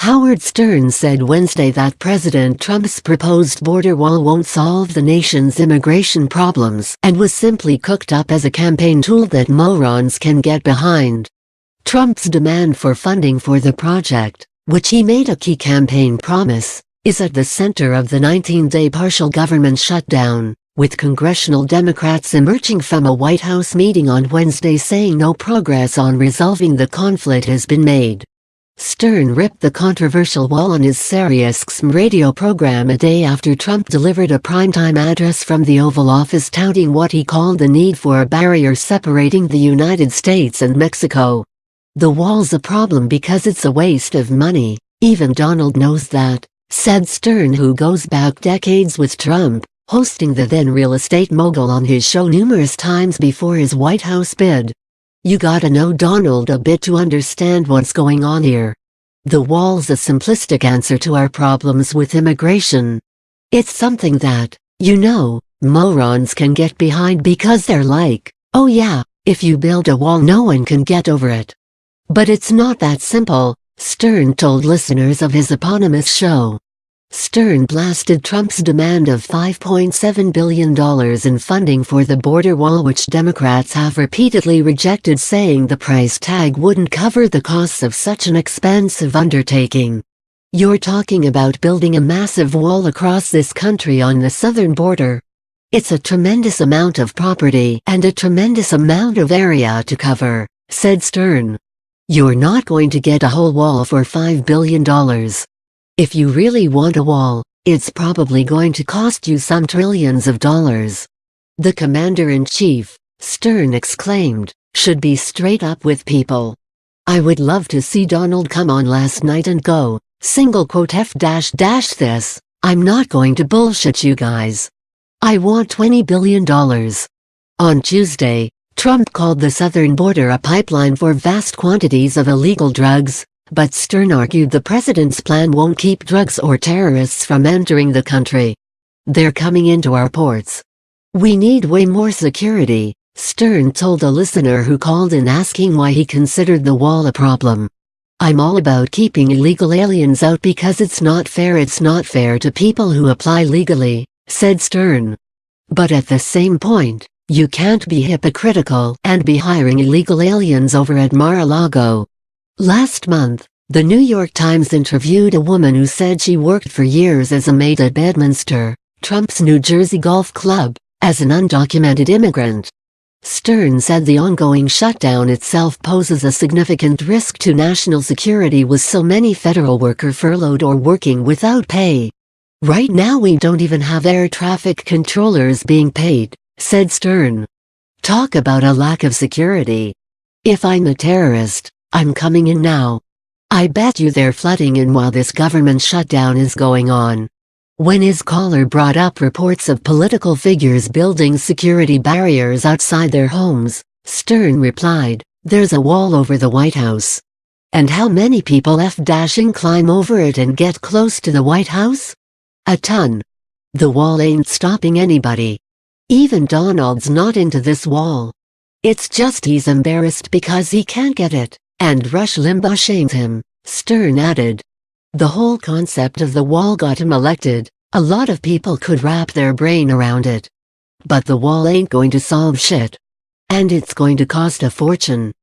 Howard Stern said Wednesday that President Trump's proposed border wall won't solve the nation's immigration problems and was simply cooked up as a campaign tool that morons can get behind. Trump's demand for funding for the project, which he made a key campaign promise, is at the center of the 19-day partial government shutdown, with congressional Democrats emerging from a White House meeting on Wednesday saying no progress on resolving the conflict has been made. Stern ripped the controversial wall on his SiriusXM radio program a day after Trump delivered a primetime address from the Oval Office touting what he called the need for a barrier separating the United States and Mexico. "The wall's a problem because it's a waste of money, even Donald knows that," said Stern, who goes back decades with Trump, hosting the then real estate mogul on his show numerous times before his White House bid. "You gotta know Donald a bit to understand what's going on here. The wall's a simplistic answer to our problems with immigration. It's something that, morons can get behind because they're like, oh yeah, if you build a wall no one can get over it. But it's not that simple," Stern told listeners of his eponymous show. Stern blasted Trump's demand of $5.7 billion in funding for the border wall, which Democrats have repeatedly rejected, saying the price tag wouldn't cover the costs of such an expensive undertaking. "You're talking about building a massive wall across this country on the southern border. It's a tremendous amount of property and a tremendous amount of area to cover," said Stern. "You're not going to get a whole wall for $5 billion. If you really want a wall, it's probably going to cost you some trillions of dollars." The commander-in-chief, Stern exclaimed, should be straight up with people. "I would love to see Donald come on last night and go, F-this, I'm not going to bullshit you guys. I want $20 billion. On Tuesday, Trump called the southern border a pipeline for vast quantities of illegal drugs, but Stern argued the president's plan won't keep drugs or terrorists from entering the country. "They're coming into our ports. We need way more security," Stern told a listener who called in asking why he considered the wall a problem. "I'm all about keeping illegal aliens out because it's not fair to people who apply legally," said Stern. "But at the same point, you can't be hypocritical and be hiring illegal aliens over at Mar-a-Lago." Last month, the New York Times interviewed a woman who said she worked for years as a maid at Bedminster, Trump's New Jersey golf club, as an undocumented immigrant. Stern said the ongoing shutdown itself poses a significant risk to national security with so many federal workers furloughed or working without pay. "Right now we don't even have air traffic controllers being paid," said Stern. "Talk about a lack of security. If I'm a terrorist, I'm coming in now. I bet you they're flooding in while this government shutdown is going on." When his caller brought up reports of political figures building security barriers outside their homes, Stern replied, "There's a wall over the White House. And how many people climb over it and get close to the White House? A ton. The wall ain't stopping anybody. Even Donald's not into this wall. It's just he's embarrassed because he can't get it, and Rush Limbaugh shamed him," Stern added. "The whole concept of the wall got him elected. A lot of people could wrap their brain around it. But the wall ain't going to solve shit. And it's going to cost a fortune."